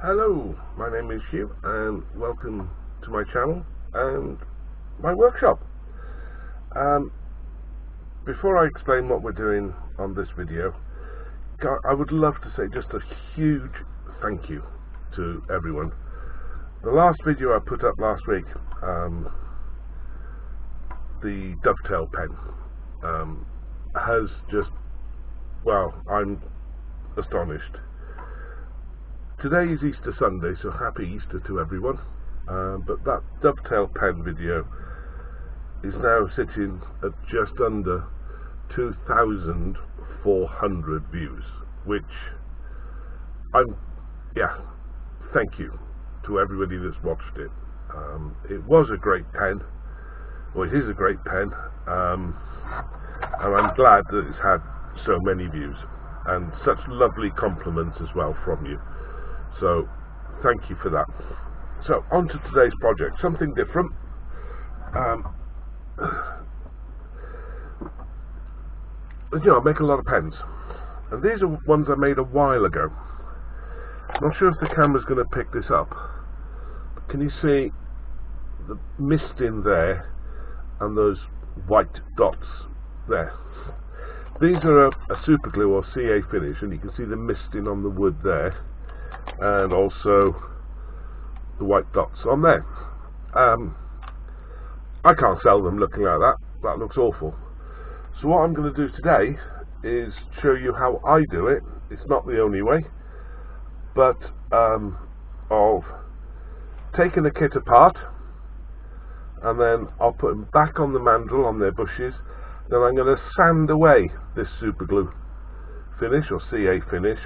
Hello, my name is Sheen and welcome to my channel and my workshop. Before I explain what we're doing on this video, I would love to say just a huge thank you to everyone. The last video I put up last week, the dovetail pen, has just, well, I'm astonished. Today is Easter Sunday, so happy Easter to everyone. But that dovetail pen video is now sitting at just under 2,400 views, which thank you to everybody that's watched it. It was a great pen, or it is a great pen, and I'm glad that it's had so many views and such lovely compliments as well from you. So thank you for that. So on to today's project, something different. I make a lot of pens, and these are ones I made a while ago. I'm not sure if the camera's going to pick this up, but can you see the mist in there and those white dots there? These are a super glue or CA finish, and you can see the misting on the wood there, and also the white dots on there. I can't sell them looking like that. That looks awful. So what I'm going to do today is show you how I do it. It's not the only way, but of taking the kit apart, and then I'll put them back on the mandrel on their bushes. Then I'm going to sand away this super glue finish or CA finish,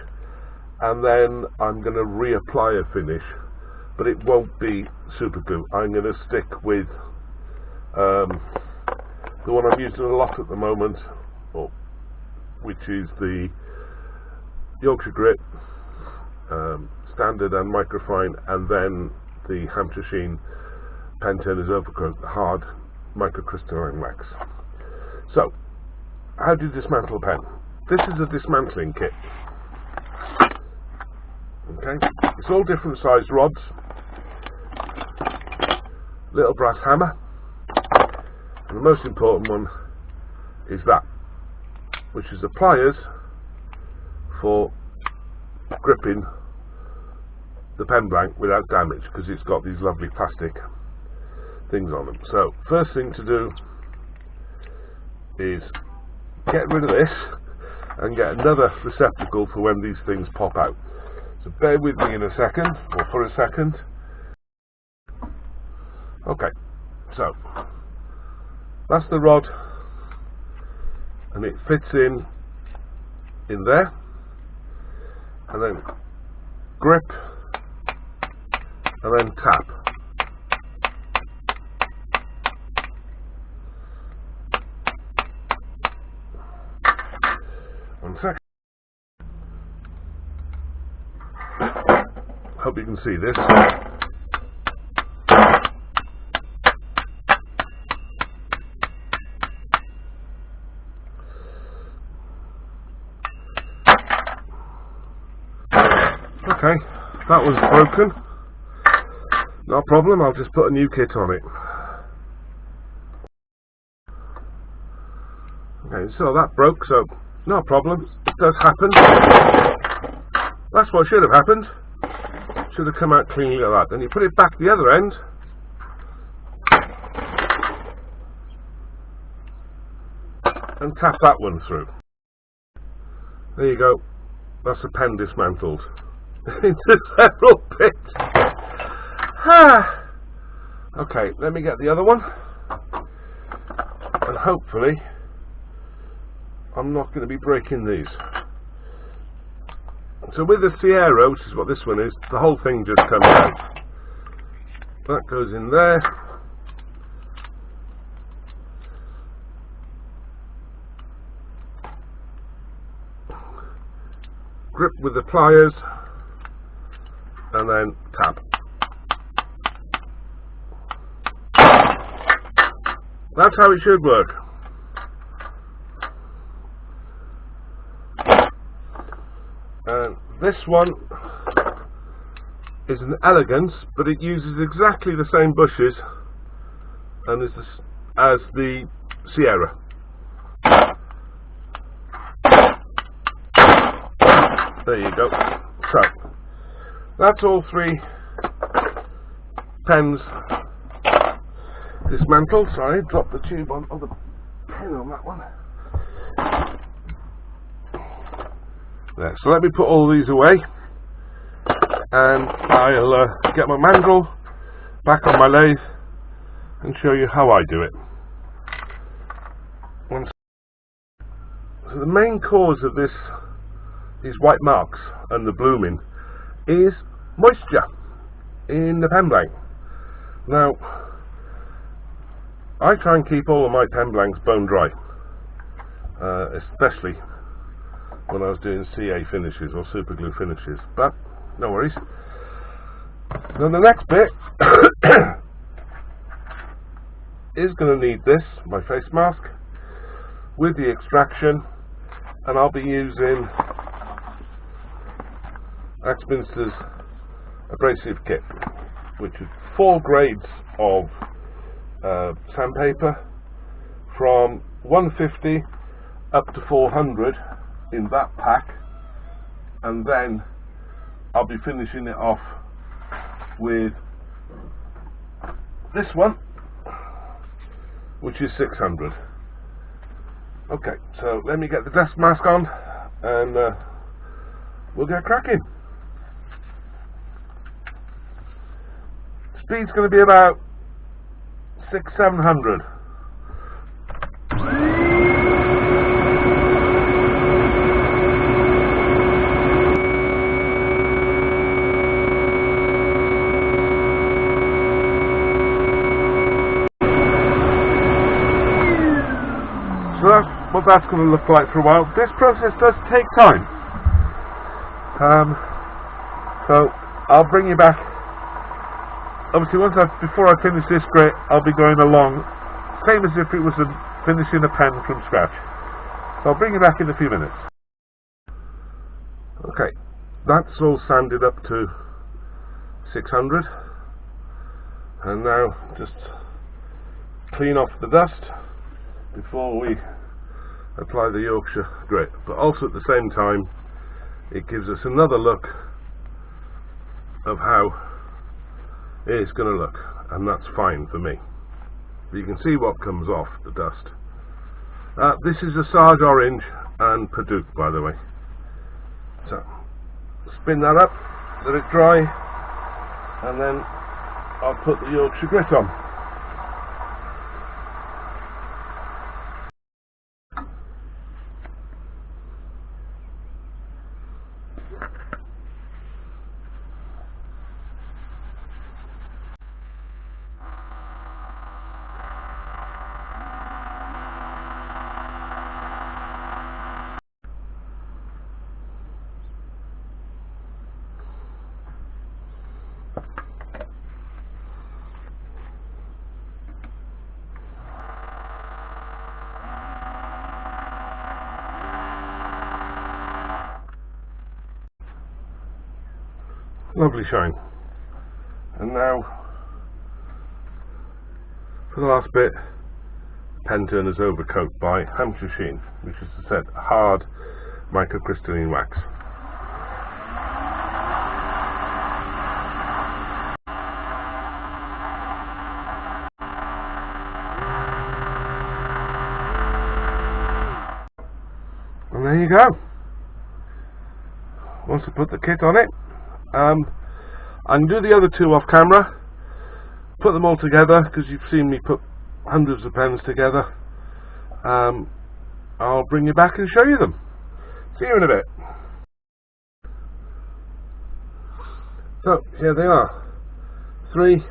and then I'm going to reapply a finish, but it won't be super glue. I'm going to stick with the one I'm using a lot at the moment, which is the Yorkshire grit, standard and microfine, and then the Hampshire Sheen pen turners overcoat, the hard microcrystalline wax. So, how do you dismantle a pen? This is a dismantling kit. Okay, it's all different sized rods, little brass hammer, and the most important one is that, which is the pliers for gripping the pen blank without damage, because it's got these lovely plastic things on them. So first thing to do is get rid of this and get another receptacle for when these things pop out. So bear with me in a second, or for a second. Okay, so that's the rod, and it fits in there, and then grip, and then tap. One second. Hope you can see this. Okay, that was broken. No problem, I'll just put a new kit on it. Okay, so that broke, so no problem. It does happen. That's what should have happened. Should have come out cleanly like that. Then you put it back the other end, and tap that one through. There you go. That's a pen dismantled into several bits. Okay, let me get the other one, and hopefully I'm not going to be breaking these. So with the Sierra, which is what this one is, the whole thing just comes out. That goes in there. Grip with the pliers, and then tap. That's how it should work. And this one is an Elegance, but it uses exactly the same bushes and as the Sierra. There you go. So that's all 3 pens dismantled. Sorry, dropped the tube on the pen on that one. There. So let me put all these away, and I'll get my mandrel back on my lathe and show you how I do it. So the main cause of these white marks and the blooming is moisture in the pen blank. Now, I try and keep all of my pen blanks bone dry, especially when I was doing CA finishes or super glue finishes, but no worries. Then the next bit is going to need this, my face mask, with the extraction, and I'll be using Axminster's abrasive kit, which is 4 grades of sandpaper from 150 up to 400 in that pack, and then I'll be finishing it off with this one, which is 600. Okay, so let me get the dust mask on and we'll get cracking. Speed's going to be about 600-700. So that's what that's going to look like for a while. This process does take time, so I'll bring you back. Obviously, before I finish this grit, I'll be going along, same as if it was finishing a pen from scratch. So I'll bring you back in a few minutes. Okay, that's all sanded up to 600, and now just clean off the dust before we apply the Yorkshire grit, but also at the same time it gives us another look of how it's going to look, and that's fine for me. But you can see what comes off the dust. This is a Sarge Orange and Purdue, by the way. So spin that up, let it dry, and then I'll put the Yorkshire grit on. Lovely shine. And now for the last bit, Pen Turner's Overcoat by Hampshire Sheen, which is a set hard microcrystalline wax. And there you go. Once I put the kit on it, I can do the other 2 off camera, put them all together, because you've seen me put hundreds of pens together. I'll bring you back and show you them. See you in a bit. So here they are, 3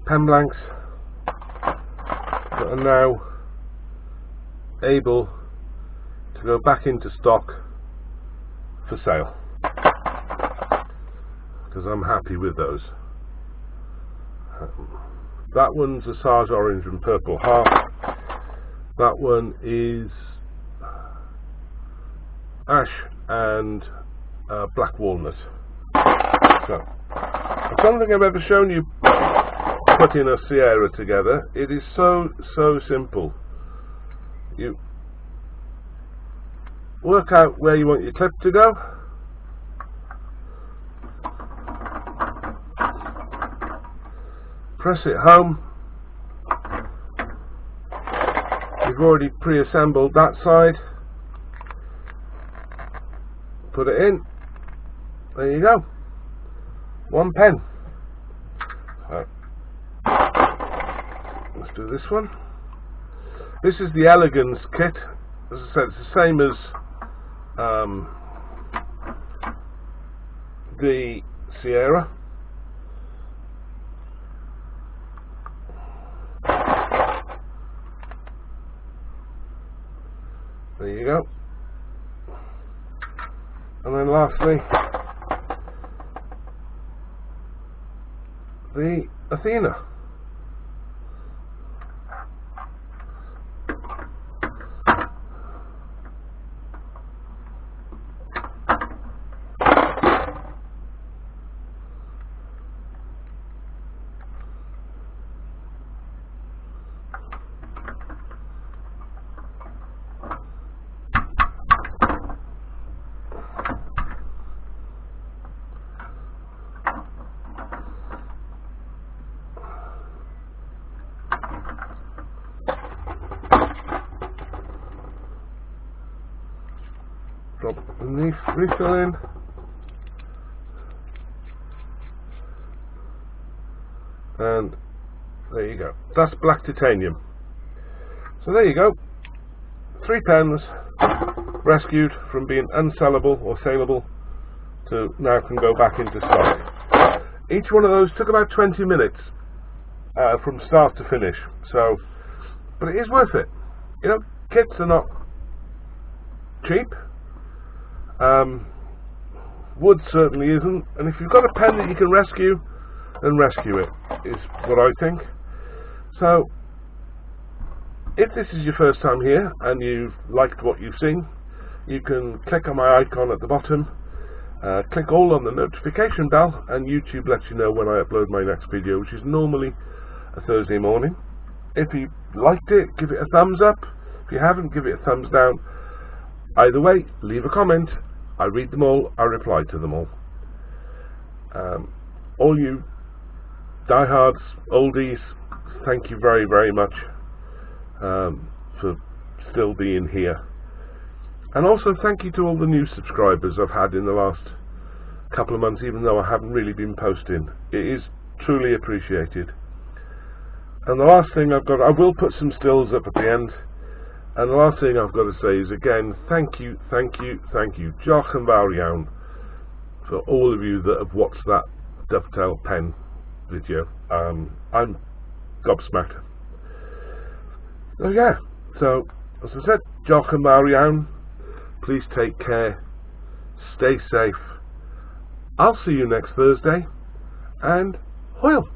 pen blanks that are now able to go back into stock for sale, because I'm happy with those. That one's a Sarge Orange and Purple Heart. That one is Ash and Black Walnut. So, I don't think I've ever shown you putting a Sierra together. It is so simple. You work out where you want your clip to go. Press it home. You've already pre-assembled that side. Put it in. There you go. One pen. Let's do this one. This is the Elegance kit. As I said, it's the same as the Sierra. There you go. And then lastly, the Athena. Drop the refill in, and there you go. That's black titanium. So there you go. 3 pens rescued from being unsellable or saleable to now can go back into stock. Each one of those took about 20 minutes from start to finish. So, but it is worth it. You know, kits are not cheap. Wood certainly isn't, and if you've got a pen that you can rescue, then rescue it, is what I think. So, if this is your first time here and you've liked what you've seen, you can click on my icon at the bottom, click all on the notification bell, and YouTube lets you know when I upload my next video, which is normally a Thursday morning. If you liked it, give it a thumbs up. If you haven't, give it a thumbs down. Either way, leave a comment. I read them all, I reply to them all. All you diehards, oldies, thank you very, very much for still being here. And also thank you to all the new subscribers I've had in the last couple of months, even though I haven't really been posting. It is truly appreciated. And the last thing I've got, I will put some stills up at the end. And the last thing I've got to say is, again, thank you, Joch and Varian, for all of you that have watched that dovetail pen video. I'm gobsmacked. So yeah, so as I said, Joch and Varian, please take care, stay safe. I'll see you next Thursday, and hoil.